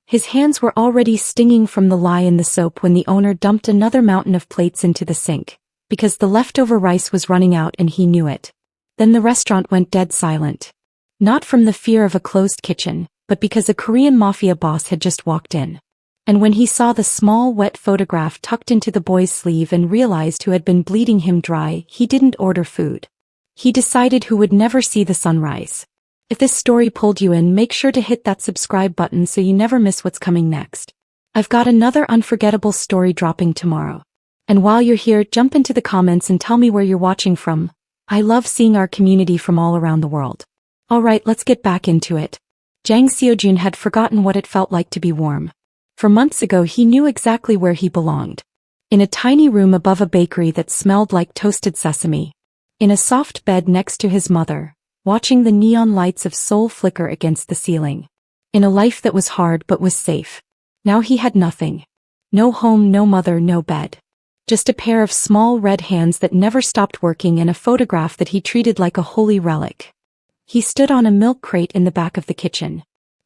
His hands were already stinging from the lye in the soap when the owner dumped another mountain of plates into the sink, because the leftover rice was running out and he knew it. Then the restaurant went dead silent. Not from the fear of a closed kitchen, but because a Korean Mafia boss had just walked in. And when he saw the small wet photograph tucked into the boy's sleeve and realized who had been bleeding him dry, he didn't order food. He decided who would never see the sunrise. If this story pulled you in, make sure to hit that subscribe button so you never miss what's coming next. I've got another unforgettable story dropping tomorrow. And while you're here, jump into the comments and tell me where you're watching from. I love seeing our community from all around the world. Alright, let's get back into it. Jang Seojun had forgotten what it felt like to be warm. For months ago he knew exactly where he belonged. In a tiny room above a bakery that smelled like toasted sesame. In a soft bed next to his mother, watching the neon lights of Seoul flicker against the ceiling. In a life that was hard but was safe. Now he had nothing. No home, no mother, no bed. Just a pair of small red hands that never stopped working and a photograph that he treated like a holy relic. He stood on a milk crate in the back of the kitchen.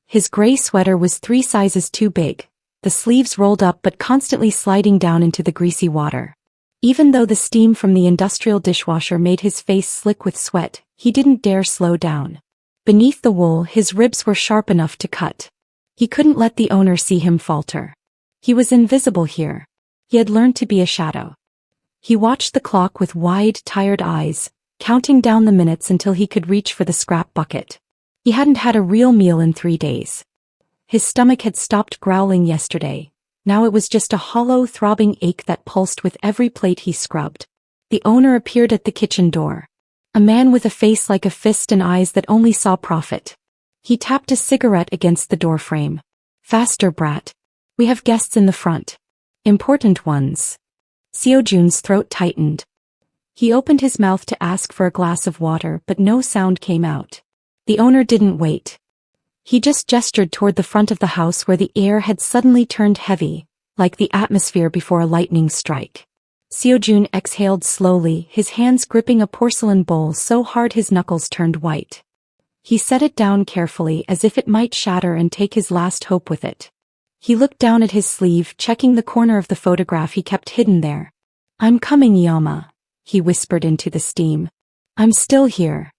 His gray sweater was 3 sizes too big, the sleeves rolled up but constantly sliding down into the greasy water. Even though the steam from the industrial dishwasher made his face slick with sweat, he didn't dare slow down. Beneath the wool, his ribs were sharp enough to cut. He couldn't let the owner see him falter. He was invisible here. He had learned to be a shadow. He watched the clock with wide, tired eyes, counting down the minutes until he could reach for the scrap bucket. He hadn't had a real meal in 3 days. His stomach had stopped growling yesterday. Now it was just a hollow, throbbing ache that pulsed with every plate he scrubbed. The owner appeared at the kitchen door. A man with a face like a fist and eyes that only saw profit. He tapped a cigarette against the doorframe. Faster, brat. We have guests in the front. Important ones. Seojun's throat tightened. He opened his mouth to ask for a glass of water, but no sound came out. The owner didn't wait. He just gestured toward the front of the house where the air had suddenly turned heavy, like the atmosphere before a lightning strike. Seojun exhaled slowly, his hands gripping a porcelain bowl so hard his knuckles turned white. He set it down carefully as if it might shatter and take his last hope with it. He looked down at his sleeve, checking the corner of the photograph he kept hidden there. "I'm coming, Yama," he whispered into the steam. "I'm still here."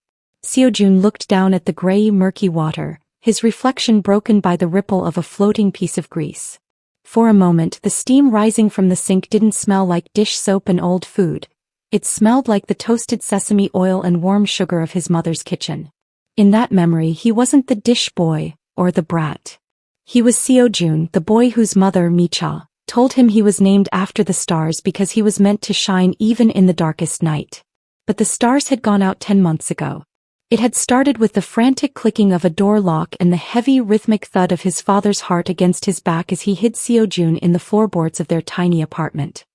Seojun looked down at the gray, murky water, his reflection broken by the ripple of a floating piece of grease. For a moment, the steam rising from the sink didn't smell like dish soap and old food. It smelled like the toasted sesame oil and warm sugar of his mother's kitchen. In that memory, he wasn't the dish boy, or the brat. He was Seojun, the boy whose mother, Micha, told him he was named after the stars because he was meant to shine even in the darkest night. But the stars had gone out 10 months ago. It had started with the frantic clicking of a door lock and the heavy rhythmic thud of his father's heart against his back as he hid Seojun in the floorboards of their tiny apartment.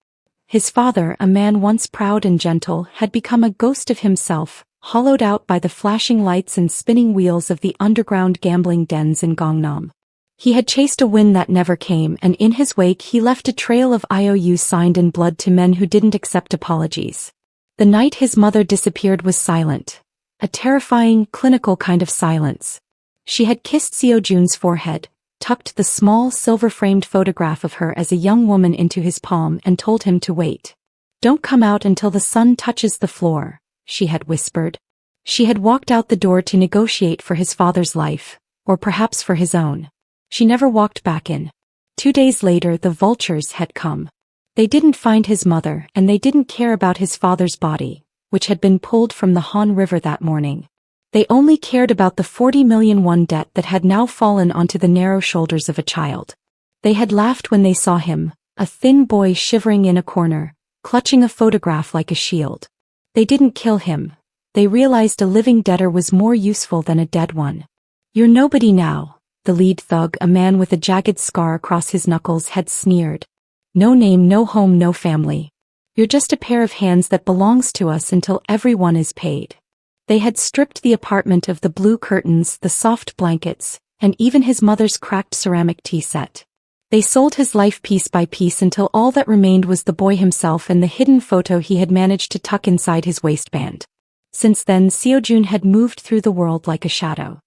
His father, a man once proud and gentle, had become a ghost of himself, hollowed out by the flashing lights and spinning wheels of the underground gambling dens in Gangnam. He had chased a wind that never came, and in his wake he left a trail of IOUs signed in blood to men who didn't accept apologies. The night his mother disappeared was silent. A terrifying, clinical kind of silence. She had kissed Seojun's forehead, tucked the small silver-framed photograph of her as a young woman into his palm and told him to wait. "Don't come out until the sun touches the floor," she had whispered. She had walked out the door to negotiate for his father's life, or perhaps for his own. She never walked back in. 2 days later the vultures had come. They didn't find his mother, and they didn't care about his father's body, which had been pulled from the Han River that morning. They only cared about the 40 million won debt that had now fallen onto the narrow shoulders of a child. They had laughed when they saw him, a thin boy shivering in a corner, clutching a photograph like a shield. They didn't kill him. They realized a living debtor was more useful than a dead one. "You're nobody now," the lead thug, a man with a jagged scar across his knuckles, had sneered. "No name, no home, no family. You're just a pair of hands that belongs to us until everyone is paid." They had stripped the apartment of the blue curtains, the soft blankets, and even his mother's cracked ceramic tea set. They sold his life piece by piece until all that remained was the boy himself and the hidden photo he had managed to tuck inside his waistband. Since then, Seojun had moved through the world like a shadow.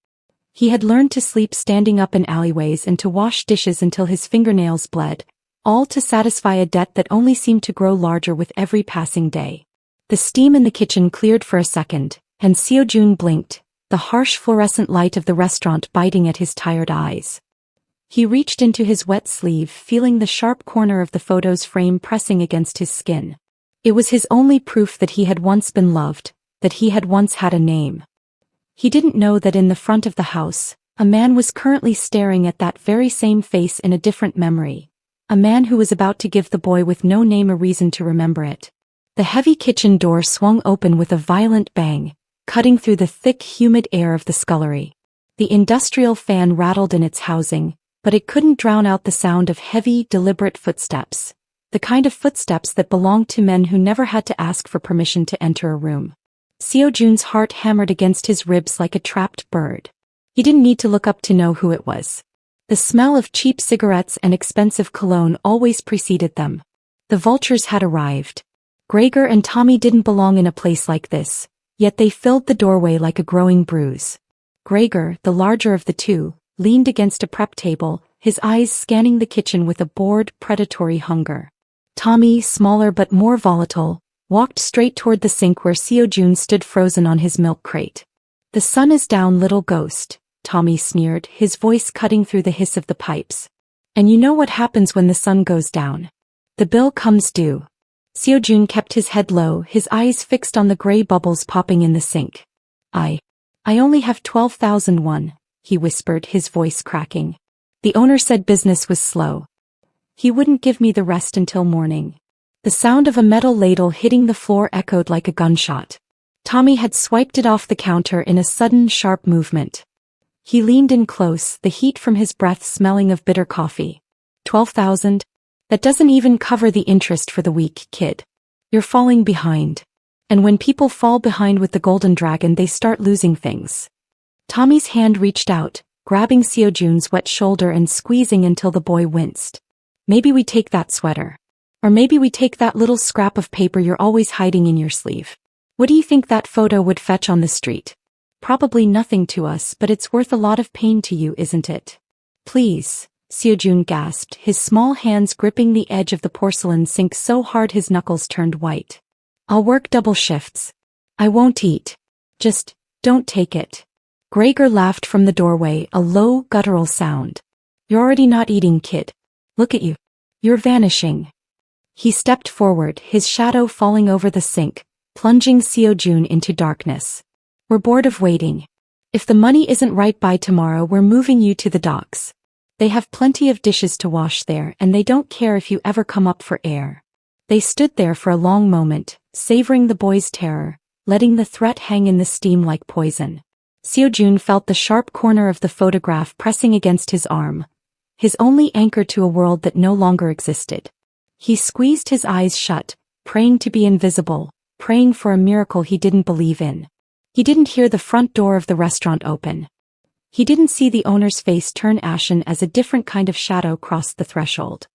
He had learned to sleep standing up in alleyways and to wash dishes until his fingernails bled, all to satisfy a debt that only seemed to grow larger with every passing day. The steam in the kitchen cleared for a second, and Seo-jun blinked, the harsh fluorescent light of the restaurant biting at his tired eyes. He reached into his wet sleeve, feeling the sharp corner of the photo's frame pressing against his skin. It was his only proof that he had once been loved, that he had once had a name. He didn't know that in the front of the house, a man was currently staring at that very same face in a different memory. A man who was about to give the boy with no name a reason to remember it. The heavy kitchen door swung open with a violent bang, cutting through the thick, humid air of the scullery. The industrial fan rattled in its housing, but it couldn't drown out the sound of heavy, deliberate footsteps. The kind of footsteps that belonged to men who never had to ask for permission to enter a room. Seo-jun's heart hammered against his ribs like a trapped bird. He didn't need to look up to know who it was. The smell of cheap cigarettes and expensive cologne always preceded them. The vultures had arrived. Gregor and Tommy didn't belong in a place like this, yet they filled the doorway like a growing bruise. Gregor, the larger of the two, leaned against a prep table, his eyes scanning the kitchen with a bored, predatory hunger. Tommy, smaller but more volatile, walked straight toward the sink where Seo-jun stood frozen on his milk crate. "The sun is down, little ghost," Tommy sneered, his voice cutting through the hiss of the pipes. "And you know what happens when the sun goes down? The bill comes due." Seo-jun kept his head low, his eyes fixed on the gray bubbles popping in the sink. I only have 12,001, he whispered, his voice cracking. "The owner said business was slow. He wouldn't give me the rest until morning." The sound of a metal ladle hitting the floor echoed like a gunshot. Tommy had swiped it off the counter in a sudden, sharp movement. He leaned in close, the heat from his breath smelling of bitter coffee. 12,000? That doesn't even cover the interest for the week, kid. You're falling behind. And when people fall behind with the golden dragon, they start losing things. Tommy's hand reached out, grabbing Seo-jun's wet shoulder and squeezing until the boy winced. "Maybe we take that sweater. Or maybe we take that little scrap of paper you're always hiding in your sleeve. What do you think that photo would fetch on the street? Probably nothing to us, but it's worth a lot of pain to you, isn't it?" "Please," Seo-jun gasped, his small hands gripping the edge of the porcelain sink so hard his knuckles turned white. "I'll work double shifts. I won't eat. Just, don't take it." Gregor laughed from the doorway, a low, guttural sound. "You're already not eating, kid. Look at you. You're vanishing." He stepped forward, his shadow falling over the sink, plunging Seo-jun into darkness. "We're bored of waiting. If the money isn't right by tomorrow, we're moving you to the docks. They have plenty of dishes to wash there, and they don't care if you ever come up for air." They stood there for a long moment, savoring the boy's terror, letting the threat hang in the steam like poison. Seo-jun felt the sharp corner of the photograph pressing against his arm, his only anchor to a world that no longer existed. He squeezed his eyes shut, praying to be invisible, praying for a miracle he didn't believe in. He didn't hear the front door of the restaurant open. He didn't see the owner's face turn ashen as a different kind of shadow crossed the threshold.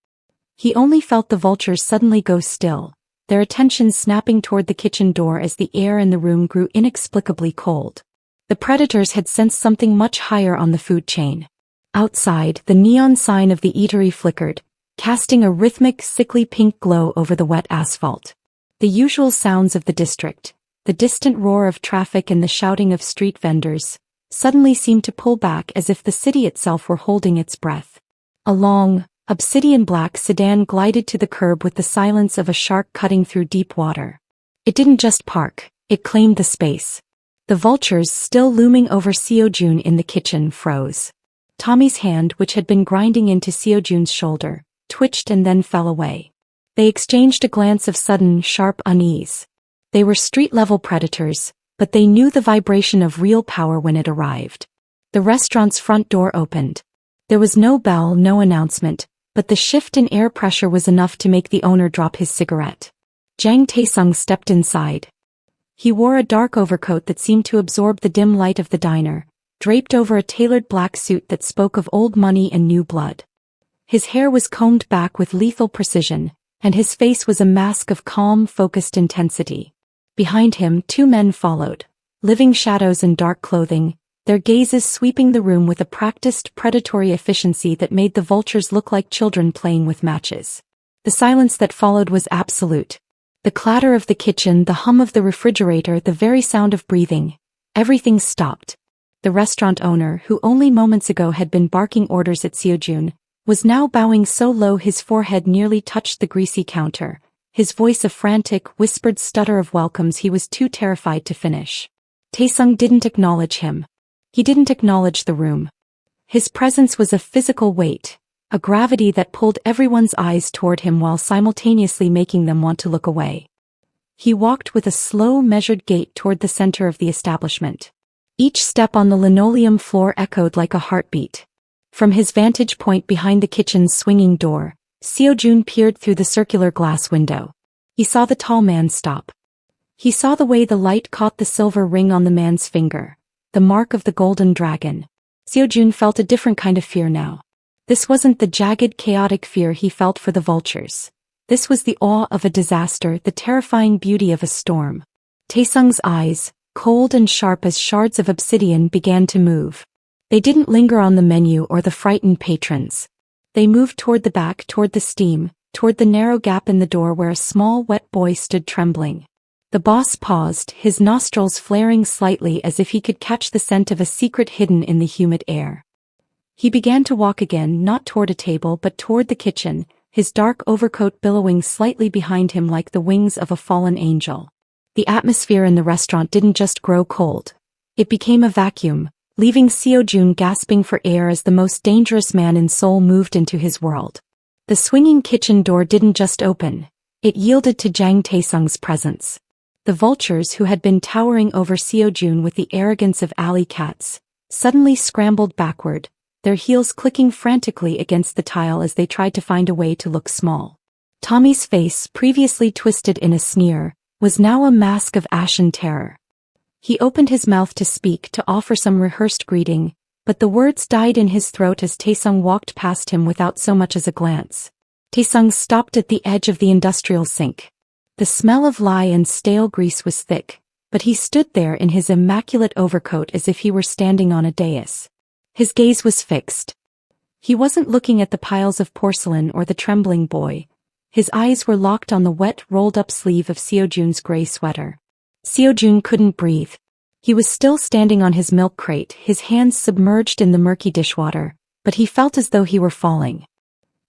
He only felt the vultures suddenly go still, their attention snapping toward the kitchen door as the air in the room grew inexplicably cold. The predators had sensed something much higher on the food chain. Outside, the neon sign of the eatery flickered, casting a rhythmic, sickly pink glow over the wet asphalt. The usual sounds of the district, the distant roar of traffic and the shouting of street vendors, suddenly seemed to pull back as if the city itself were holding its breath. A long, obsidian-black sedan glided to the curb with the silence of a shark cutting through deep water. It didn't just park, it claimed the space. The vultures, still looming over Seo-jun in the kitchen, froze. Tommy's hand, which had been grinding into Seo-jun's shoulder, twitched and then fell away. They exchanged a glance of sudden, sharp unease. They were street-level predators, but they knew the vibration of real power when it arrived. The restaurant's front door opened. There was no bell, no announcement, but the shift in air pressure was enough to make the owner drop his cigarette. Jang Taesung stepped inside. He wore a dark overcoat that seemed to absorb the dim light of the diner, draped over a tailored black suit that spoke of old money and new blood. His hair was combed back with lethal precision, and his face was a mask of calm, focused intensity. Behind him, two men followed, living shadows in dark clothing, their gazes sweeping the room with a practiced predatory efficiency that made the vultures look like children playing with matches. The silence that followed was absolute. The clatter of the kitchen, the hum of the refrigerator, the very sound of breathing. Everything stopped. The restaurant owner, who only moments ago had been barking orders at Seojun, was now bowing so low his forehead nearly touched the greasy counter, his voice a frantic, whispered stutter of welcomes he was too terrified to finish. Taesung didn't acknowledge him. He didn't acknowledge the room. His presence was a physical weight, a gravity that pulled everyone's eyes toward him while simultaneously making them want to look away. He walked with a slow, measured gait toward the center of the establishment. Each step on the linoleum floor echoed like a heartbeat. From his vantage point behind the kitchen's swinging door, Seojun peered through the circular glass window. He saw the tall man stop. He saw the way the light caught the silver ring on the man's finger, the mark of the golden dragon. Seojun felt a different kind of fear now. This wasn't the jagged, chaotic fear he felt for the vultures. This was the awe of a disaster, the terrifying beauty of a storm. Taesung's eyes, cold and sharp as shards of obsidian, began to move. They didn't linger on the menu or the frightened patrons. They moved toward the back, toward the steam, toward the narrow gap in the door where a small, wet boy stood trembling. The boss paused, his nostrils flaring slightly as if he could catch the scent of a secret hidden in the humid air. He began to walk again, not toward a table but toward the kitchen, his dark overcoat billowing slightly behind him like the wings of a fallen angel. The atmosphere in the restaurant didn't just grow cold. It became a vacuum, leaving Seojun gasping for air as the most dangerous man in Seoul moved into his world. The swinging kitchen door didn't just open. It yielded to Jang Taesung's presence. The vultures, who had been towering over Seojun with the arrogance of alley cats, suddenly scrambled backward, their heels clicking frantically against the tile as they tried to find a way to look small. Tommy's face, previously twisted in a sneer, was now a mask of ashen terror. He opened his mouth to speak, to offer some rehearsed greeting, but the words died in his throat as Taesung walked past him without so much as a glance. Taesung stopped at the edge of the industrial sink. The smell of lye and stale grease was thick, but he stood there in his immaculate overcoat as if he were standing on a dais. His gaze was fixed. He wasn't looking at the piles of porcelain or the trembling boy. His eyes were locked on the wet, rolled-up sleeve of Seojun's gray sweater. Seojun couldn't breathe. He was still standing on his milk crate, his hands submerged in the murky dishwater, but he felt as though he were falling.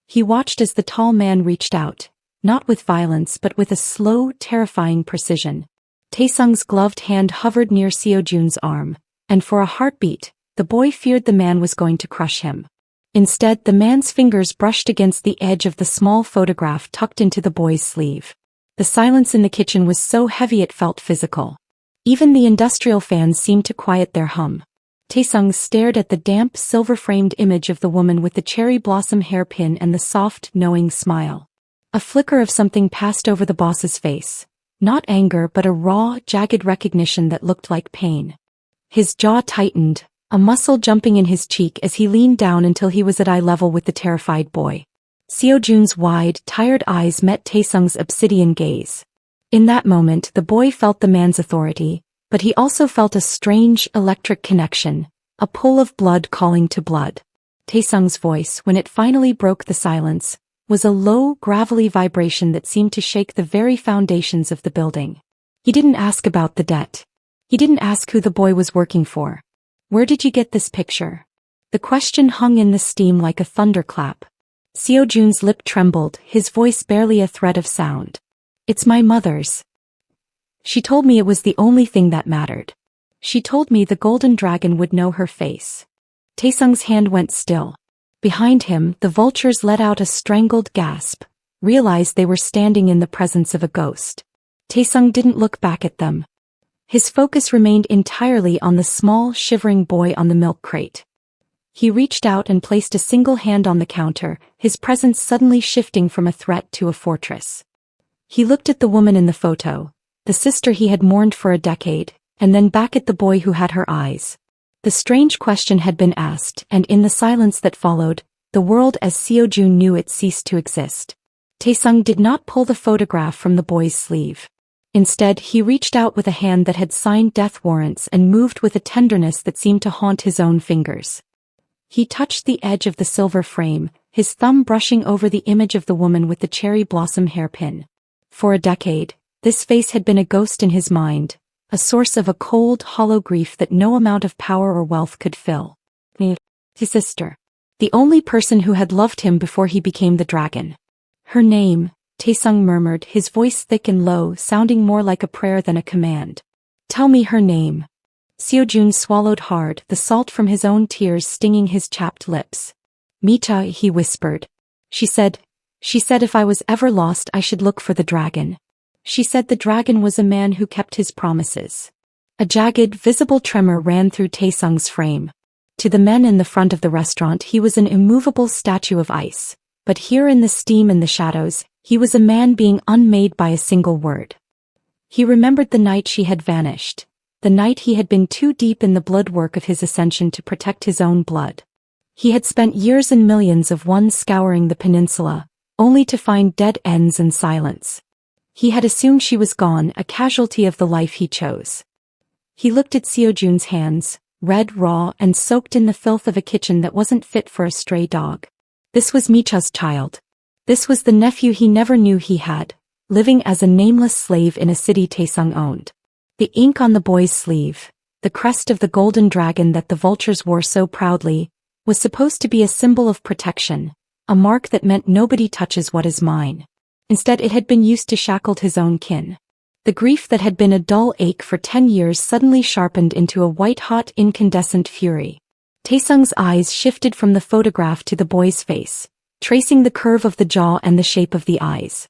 He watched as the tall man reached out, not with violence but with a slow, terrifying precision. Taesung's gloved hand hovered near Seojun's arm, and for a heartbeat, the boy feared the man was going to crush him. Instead, the man's fingers brushed against the edge of the small photograph tucked into the boy's sleeve. The silence in the kitchen was so heavy it felt physical. Even the industrial fans seemed to quiet their hum. Taesung stared at the damp, silver-framed image of the woman with the cherry blossom hairpin and the soft, knowing smile. A flicker of something passed over the boss's face. Not anger but a raw, jagged recognition that looked like pain. His jaw tightened, a muscle jumping in his cheek as he leaned down until he was at eye level with the terrified boy. Seojun's wide, tired eyes met Taesung's obsidian gaze. In that moment, the boy felt the man's authority, but he also felt a strange, electric connection, a pull of blood calling to blood. Taesung's voice, when it finally broke the silence, was a low, gravelly vibration that seemed to shake the very foundations of the building. He didn't ask about the debt. He didn't ask who the boy was working for. Where did you get this picture? The question hung in the steam like a thunderclap. Seojun's lip trembled, his voice barely a thread of sound. It's my mother's. She told me it was the only thing that mattered. She told me the golden dragon would know her face. Taesung's hand went still. Behind him, the vultures let out a strangled gasp, realized they were standing in the presence of a ghost. Taesung didn't look back at them. His focus remained entirely on the small, shivering boy on the milk crate. He reached out and placed a single hand on the counter, his presence suddenly shifting from a threat to a fortress. He looked at the woman in the photo, the sister he had mourned for a decade, and then back at the boy who had her eyes. The strange question had been asked, and in the silence that followed, the world as Seojun knew it ceased to exist. Taesung did not pull the photograph from the boy's sleeve. Instead, he reached out with a hand that had signed death warrants and moved with a tenderness that seemed to haunt his own fingers. He touched the edge of the silver frame, his thumb brushing over the image of the woman with the cherry blossom hairpin. For a decade, this face had been a ghost in his mind, a source of a cold, hollow grief that no amount of power or wealth could fill. His sister. The only person who had loved him before he became the dragon. Her name, Taesung murmured, his voice thick and low, sounding more like a prayer than a command. Tell me her name. Seojun swallowed hard, the salt from his own tears stinging his chapped lips. Mita, he whispered. She said if I was ever lost I should look for the dragon. She said the dragon was a man who kept his promises. A jagged, visible tremor ran through Taesung's frame. To the men in the front of the restaurant he was an immovable statue of ice, but here in the steam and the shadows, he was a man being unmade by a single word. He remembered the night she had vanished, the night he had been too deep in the blood work of his ascension to protect his own blood. He had spent years and millions of ones scouring the peninsula, only to find dead ends and silence. He had assumed she was gone, a casualty of the life he chose. He looked at Seojun's hands, red, raw, and soaked in the filth of a kitchen that wasn't fit for a stray dog. This was Micha's child. This was the nephew he never knew he had, living as a nameless slave in a city Taesung owned. The ink on the boy's sleeve, the crest of the golden dragon that the vultures wore so proudly, was supposed to be a symbol of protection, a mark that meant nobody touches what is mine. Instead it had been used to shackle his own kin. The grief that had been a dull ache for 10 years suddenly sharpened into a white-hot incandescent fury. Taesung's eyes shifted from the photograph to the boy's face, tracing the curve of the jaw and the shape of the eyes.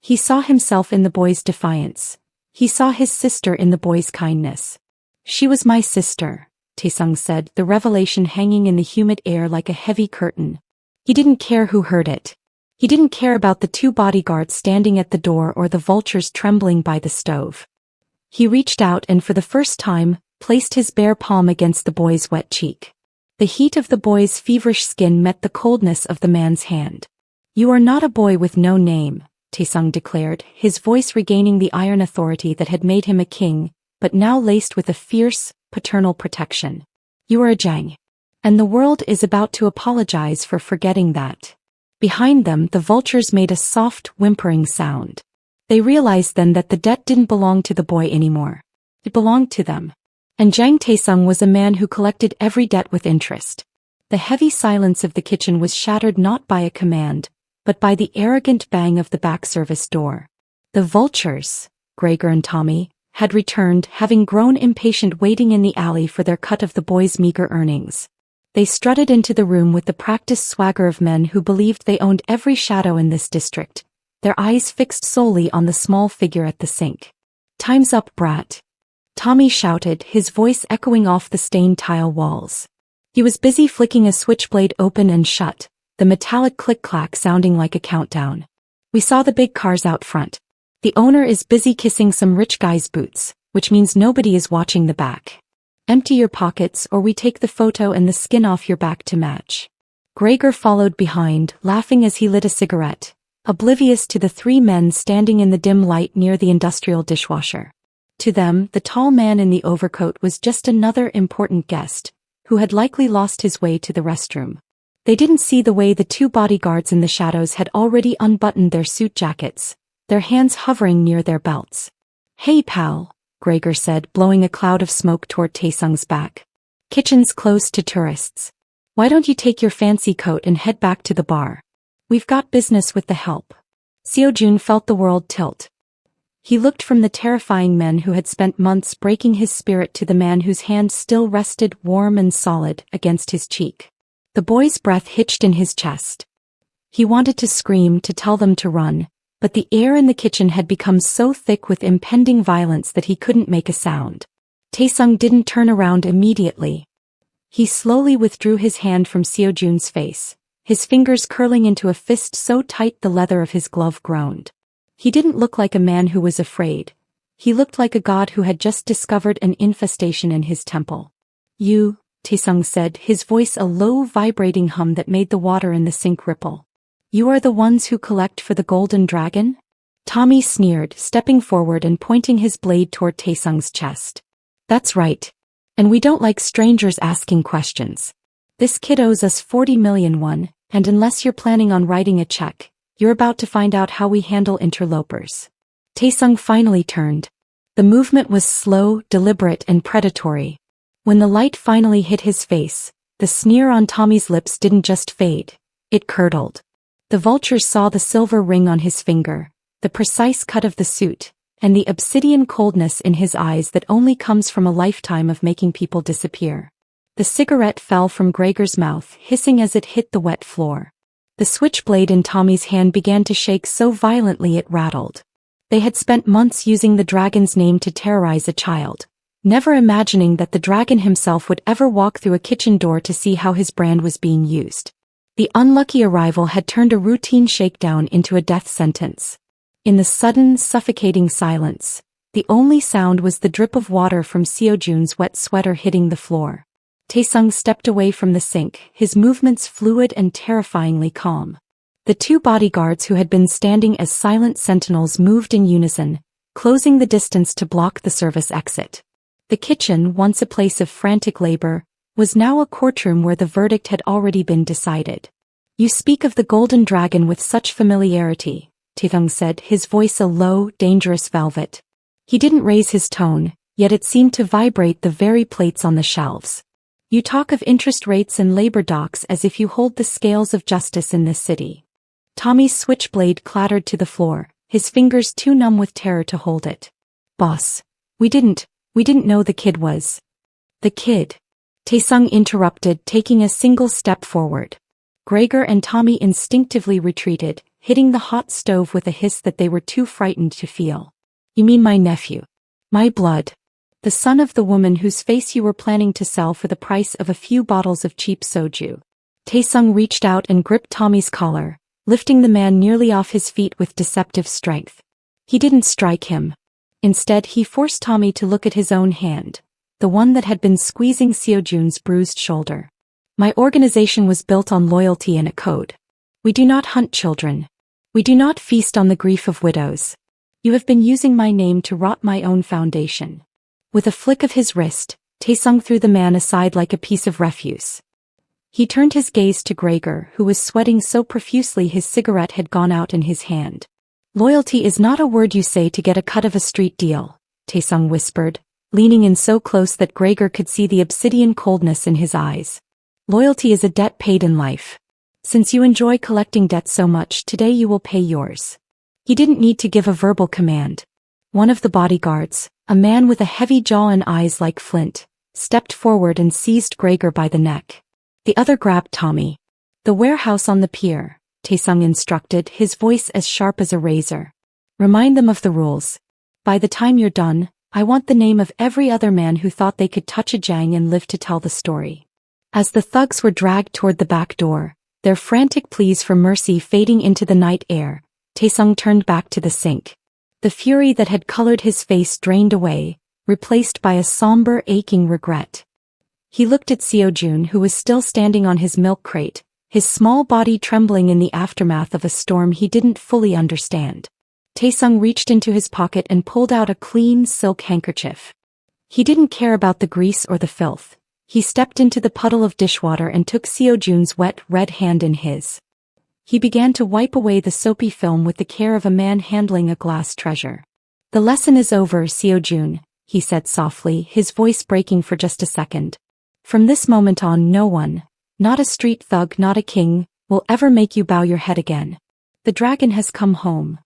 He saw himself in the boy's defiance. He saw his sister in the boy's kindness. She was my sister, Taesung said, the revelation hanging in the humid air like a heavy curtain. He didn't care who heard it. He didn't care about the 2 bodyguards standing at the door or the vultures trembling by the stove. He reached out and for the first time, placed his bare palm against the boy's wet cheek. The heat of the boy's feverish skin met the coldness of the man's hand. You are not a boy with no name, Taesung declared, his voice regaining the iron authority that had made him a king, but now laced with a fierce, paternal protection. You are a Jang. And the world is about to apologize for forgetting that. Behind them, the vultures made a soft, whimpering sound. They realized then that the debt didn't belong to the boy anymore. It belonged to them. And Jang Taesung was a man who collected every debt with interest. The heavy silence of the kitchen was shattered not by a command, but by the arrogant bang of the back service door. The vultures, Gregor and Tommy, had returned, having grown impatient waiting in the alley for their cut of the boy's meager earnings. They strutted into the room with the practiced swagger of men who believed they owned every shadow in this district, their eyes fixed solely on the small figure at the sink. Time's up, brat. Tommy shouted, his voice echoing off the stained tile walls. He was busy flicking a switchblade open and shut, the metallic click-clack sounding like a countdown. We saw the big cars out front. The owner is busy kissing some rich guy's boots, which means nobody is watching the back. Empty your pockets or we take the photo and the skin off your back to match. Gregor followed behind, laughing as he lit a cigarette, oblivious to the 3 men standing in the dim light near the industrial dishwasher. To them, the tall man in the overcoat was just another important guest, who had likely lost his way to the restroom. They didn't see the way the 2 bodyguards in the shadows had already unbuttoned their suit jackets, their hands hovering near their belts. Hey pal, Gregor said, blowing a cloud of smoke toward Taesung's back. Kitchen's closed to tourists. Why don't you take your fancy coat and head back to the bar? We've got business with the help. Seojun felt the world tilt. He looked from the terrifying men who had spent months breaking his spirit to the man whose hand still rested warm and solid against his cheek. The boy's breath hitched in his chest. He wanted to scream, to tell them to run, but the air in the kitchen had become so thick with impending violence that he couldn't make a sound. Taesung didn't turn around immediately. He slowly withdrew his hand from Seojun's face, his fingers curling into a fist so tight the leather of his glove groaned. He didn't look like a man who was afraid. He looked like a god who had just discovered an infestation in his temple. You, Taesung said, his voice a low vibrating hum that made the water in the sink ripple. You are the ones who collect for the golden dragon? Tommy sneered, stepping forward and pointing his blade toward Taesung's chest. That's right. And we don't like strangers asking questions. This kid owes us 40 million won, and unless you're planning on writing a check, you're about to find out how we handle interlopers. Taesung finally turned. The movement was slow, deliberate, and predatory. When the light finally hit his face, the sneer on Tommy's lips didn't just fade, it curdled. The vultures saw the silver ring on his finger, the precise cut of the suit, and the obsidian coldness in his eyes that only comes from a lifetime of making people disappear. The cigarette fell from Gregor's mouth, hissing as it hit the wet floor. The switchblade in Tommy's hand began to shake so violently it rattled. They had spent months using the dragon's name to terrorize a child, never imagining that the dragon himself would ever walk through a kitchen door to see how his brand was being used. The unlucky arrival had turned a routine shakedown into a death sentence. In the sudden, suffocating silence, the only sound was the drip of water from Seojun's wet sweater hitting the floor. Taesung stepped away from the sink, his movements fluid and terrifyingly calm. The two bodyguards who had been standing as silent sentinels moved in unison, closing the distance to block the service exit. The kitchen, once a place of frantic labor, was now a courtroom where the verdict had already been decided. You speak of the golden dragon with such familiarity, Taesung said, his voice a low, dangerous velvet. He didn't raise his tone, yet it seemed to vibrate the very plates on the shelves. You talk of interest rates and labor docks as if you hold the scales of justice in this city. Tommy's switchblade clattered to the floor, his fingers too numb with terror to hold it. Boss, we didn't know the kid was. The kid. Taesung interrupted, taking a single step forward. Gregor and Tommy instinctively retreated, hitting the hot stove with a hiss that they were too frightened to feel. You mean my nephew? My blood. The son of the woman whose face you were planning to sell for the price of a few bottles of cheap soju. Taesung reached out and gripped Tommy's collar, lifting the man nearly off his feet with deceptive strength. He didn't strike him. Instead, he forced Tommy to look at his own hand, the one that had been squeezing Seojun's bruised shoulder. My organization was built on loyalty and a code. We do not hunt children. We do not feast on the grief of widows. You have been using my name to rot my own foundation. With a flick of his wrist, Taesung threw the man aside like a piece of refuse. He turned his gaze to Gregor, who was sweating so profusely his cigarette had gone out in his hand. Loyalty is not a word you say to get a cut of a street deal, Taesung whispered, leaning in so close that Gregor could see the obsidian coldness in his eyes. Loyalty is a debt paid in life. Since you enjoy collecting debts so much, today you will pay yours. He didn't need to give a verbal command. One of the bodyguards, a man with a heavy jaw and eyes like flint, stepped forward and seized Gregor by the neck. The other grabbed Tommy. The warehouse on the pier, Taesung instructed, his voice as sharp as a razor. Remind them of the rules. By the time you're done, I want the name of every other man who thought they could touch a Jang and live to tell the story. As the thugs were dragged toward the back door, their frantic pleas for mercy fading into the night air, Taesung turned back to the sink. The fury that had colored his face drained away, replaced by a somber, aching regret. He looked at Seojun, who was still standing on his milk crate, his small body trembling in the aftermath of a storm he didn't fully understand. Taesung reached into his pocket and pulled out a clean silk handkerchief. He didn't care about the grease or the filth. He stepped into the puddle of dishwater and took Seojun's wet, red hand in his. He began to wipe away the soapy film with the care of a man handling a glass treasure. The lesson is over, Seojun, he said softly, his voice breaking for just a second. From this moment on, no one, not a street thug, not a king, will ever make you bow your head again. The dragon has come home.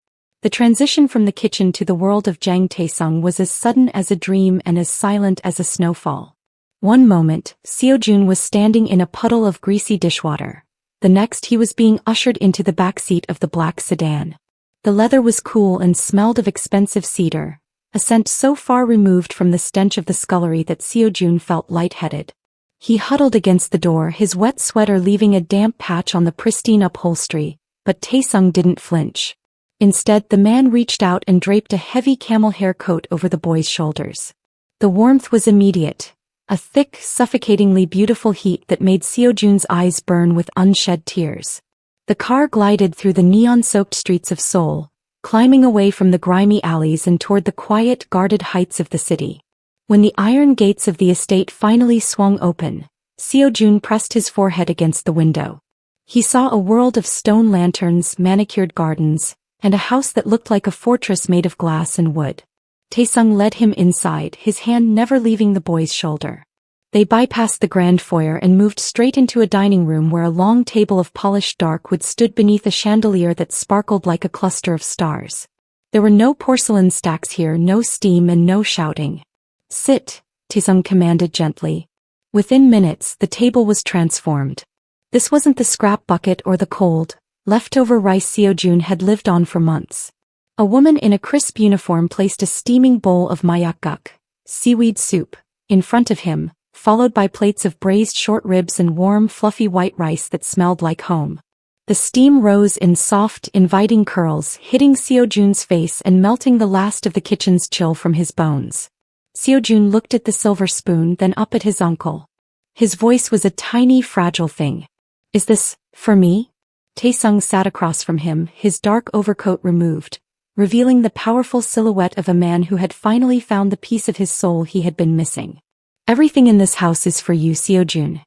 The transition from the kitchen to the world of Jang Taesung was as sudden as a dream and as silent as a snowfall. One moment, Seojun was standing in a puddle of greasy dishwater. The next he was being ushered into the back seat of the black sedan. The leather was cool and smelled of expensive cedar, a scent so far removed from the stench of the scullery that Seojun felt lightheaded. He huddled against the door, his wet sweater leaving a damp patch on the pristine upholstery, but Taesung didn't flinch. Instead, the man reached out and draped a heavy camel hair coat over the boy's shoulders. The warmth was immediate. A thick, suffocatingly beautiful heat that made Seojun's eyes burn with unshed tears. The car glided through the neon-soaked streets of Seoul, climbing away from the grimy alleys and toward the quiet, guarded heights of the city. When the iron gates of the estate finally swung open, Seo-jun pressed his forehead against the window. He saw a world of stone lanterns, manicured gardens, and a house that looked like a fortress made of glass and wood. Taesung led him inside, his hand never leaving the boy's shoulder. They bypassed the grand foyer and moved straight into a dining room where a long table of polished dark wood stood beneath a chandelier that sparkled like a cluster of stars. There were no porcelain stacks here, no steam and no shouting. "Sit," Taesung commanded gently. Within minutes, the table was transformed. This wasn't the scrap bucket or the cold, leftover rice Seo-jun had lived on for months. A woman in a crisp uniform placed a steaming bowl of mayakguk, seaweed soup, in front of him, followed by plates of braised short ribs and warm, fluffy white rice that smelled like home. The steam rose in soft, inviting curls, hitting Seo-jun's face and melting the last of the kitchen's chill from his bones. Seo-jun looked at the silver spoon, then up at his uncle. His voice was a tiny, fragile thing. "Is this for me?" Taesung sat across from him, his dark overcoat removed, revealing the powerful silhouette of a man who had finally found the piece of his soul he had been missing. "Everything in this house is for you, Seo-jun.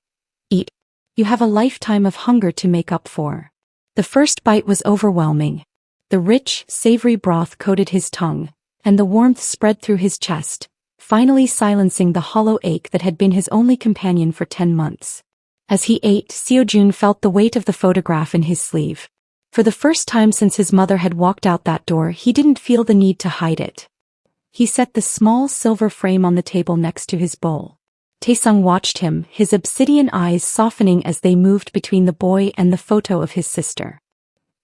Eat. You have a lifetime of hunger to make up for." The first bite was overwhelming. The rich, savory broth coated his tongue, and the warmth spread through his chest, finally silencing the hollow ache that had been his only companion for 10 months. As he ate, Seo-jun felt the weight of the photograph in his sleeve. For the first time since his mother had walked out that door, he didn't feel the need to hide it. He set the small silver frame on the table next to his bowl. Taesung watched him, his obsidian eyes softening as they moved between the boy and the photo of his sister.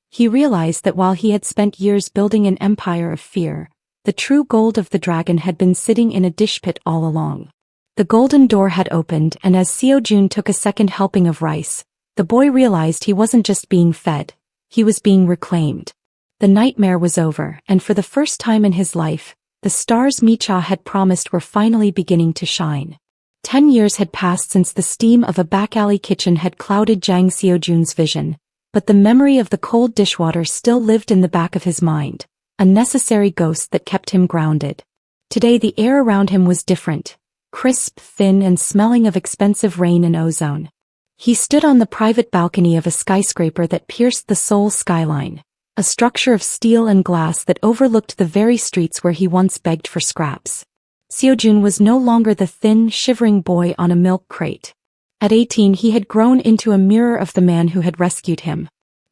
He realized that while he had spent years building an empire of fear, the true gold of the dragon had been sitting in a dish pit all along. The golden door had opened, and as Seo-jun took a second helping of rice, the boy realized he wasn't just being fed, he was being reclaimed. The nightmare was over, and for the first time in his life, the stars Micha had promised were finally beginning to shine. 10 years had passed since the steam of a back-alley kitchen had clouded Jang Seo-jun's vision, but the memory of the cold dishwater still lived in the back of his mind, a necessary ghost that kept him grounded. Today the air around him was different, crisp, thin and smelling of expensive rain and ozone. He stood on the private balcony of a skyscraper that pierced the Seoul skyline, a structure of steel and glass that overlooked the very streets where he once begged for scraps. Seo-jun was no longer the thin, shivering boy on a milk crate. At 18 he had grown into a mirror of the man who had rescued him.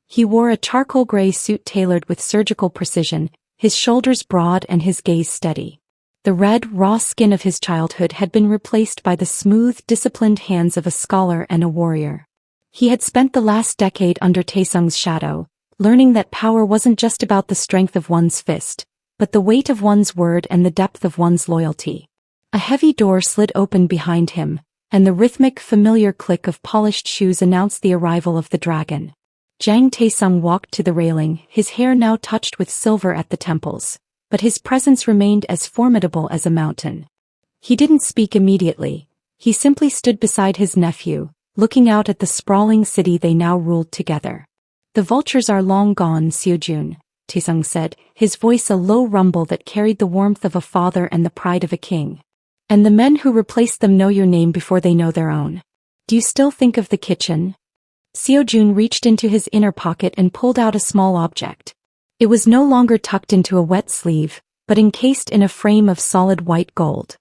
He wore a charcoal gray suit tailored with surgical precision, his shoulders broad and his gaze steady. The red, raw skin of his childhood had been replaced by the smooth, disciplined hands of a scholar and a warrior. He had spent the last decade under Taesung's shadow, learning that power wasn't just about the strength of one's fist, but the weight of one's word and the depth of one's loyalty. A heavy door slid open behind him, and the rhythmic, familiar click of polished shoes announced the arrival of the dragon. Jang Taesung walked to the railing, his hair now touched with silver at the temples, but his presence remained as formidable as a mountain. He didn't speak immediately. He simply stood beside his nephew, looking out at the sprawling city they now ruled together. "The vultures are long gone, Seo-jun," Taesung said, his voice a low rumble that carried the warmth of a father and the pride of a king. "And the men who replaced them know your name before they know their own. Do you still think of the kitchen?" Seo-jun reached into his inner pocket and pulled out a small object. It was no longer tucked into a wet sleeve, but encased in a frame of solid white gold.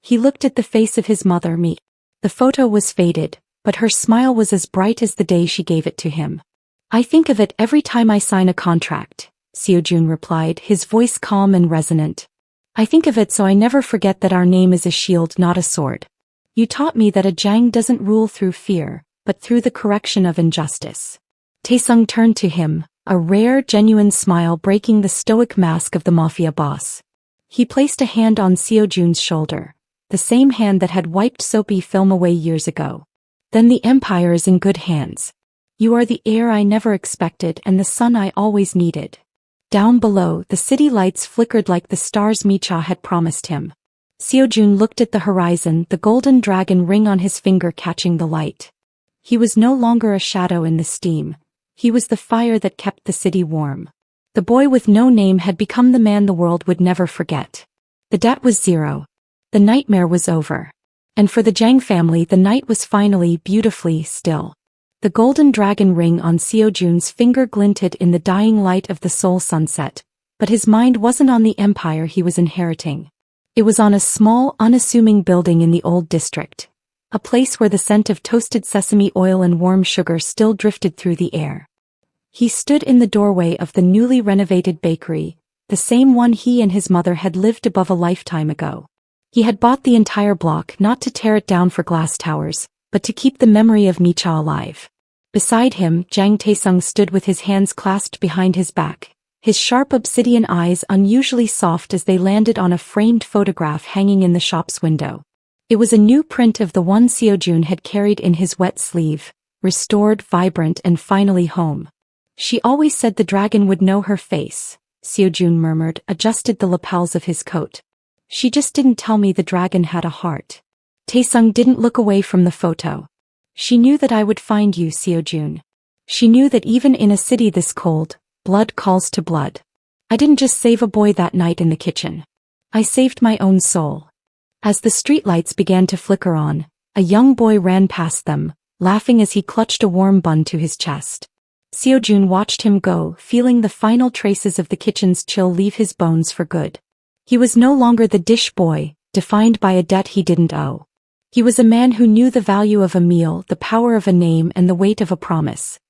He looked at the face of his mother, Mi. The photo was faded, but her smile was as bright as the day she gave it to him. "I think of it every time I sign a contract," Seo-jun replied, his voice calm and resonant. "I think of it so I never forget that our name is a shield, not a sword. You taught me that a Jang doesn't rule through fear, but through the correction of injustice." Taesung turned to him, a rare, genuine smile breaking the stoic mask of the mafia boss. He placed a hand on Seo-jun's shoulder, the same hand that had wiped soapy film away years ago. "Then the empire is in good hands. You are the heir I never expected and the son I always needed." Down below, the city lights flickered like the stars Micha had promised him. Seo-jun looked at the horizon, the golden dragon ring on his finger catching the light. He was no longer a shadow in the steam. He was the fire that kept the city warm. The boy with no name had become the man the world would never forget. The debt was zero. The nightmare was over. And for the Jang family, the night was finally beautifully still. The golden dragon ring on Seojun's finger glinted in the dying light of the Seoul sunset, but his mind wasn't on the empire he was inheriting. It was on a small, unassuming building in the old district, a place where the scent of toasted sesame oil and warm sugar still drifted through the air. He stood in the doorway of the newly renovated bakery, the same one he and his mother had lived above a lifetime ago. He had bought the entire block not to tear it down for glass towers, but to keep the memory of Micha alive. Beside him, Jang Taesung stood with his hands clasped behind his back, his sharp obsidian eyes unusually soft as they landed on a framed photograph hanging in the shop's window. It was a new print of the one Seojun had carried in his wet sleeve, restored, vibrant, and finally home. She always said the dragon would know her face, Seojun murmured, adjusted the lapels of his coat. She just didn't tell me the dragon had a heart. Taesung didn't look away from the photo. She knew that I would find you, Seojun. She knew that even in a city this cold, blood calls to blood. I didn't just save a boy that night in the kitchen. I saved my own soul. As the streetlights began to flicker on, a young boy ran past them, laughing as he clutched a warm bun to his chest. Seojun watched him go, feeling the final traces of the kitchen's chill leave his bones for good. He was no longer the dish boy, defined by a debt he didn't owe. He was a man who knew the value of a meal, the power of a name, and the weight of a promise.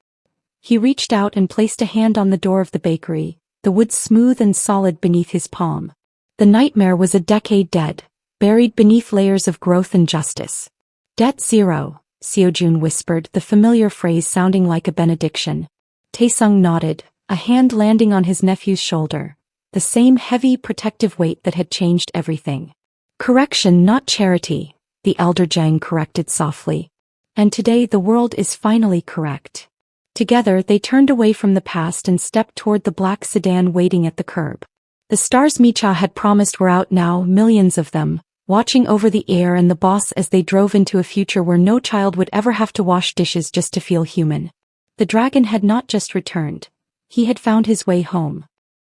He reached out and placed a hand on the door of the bakery, the wood smooth and solid beneath his palm. The nightmare was a decade dead, buried beneath layers of growth and justice. Debt zero, Seojun whispered, the familiar phrase sounding like a benediction. Taesung nodded, a hand landing on his nephew's shoulder, the same heavy protective weight that had changed everything. Correction, not charity, the elder Jang corrected softly. And today the world is finally correct. Together they turned away from the past and stepped toward the black sedan waiting at the curb. The stars Micha had promised were out now, millions of them, watching over the heir and the boss as they drove into a future where no child would ever have to wash dishes just to feel human. The dragon had not just returned. He had found his way home.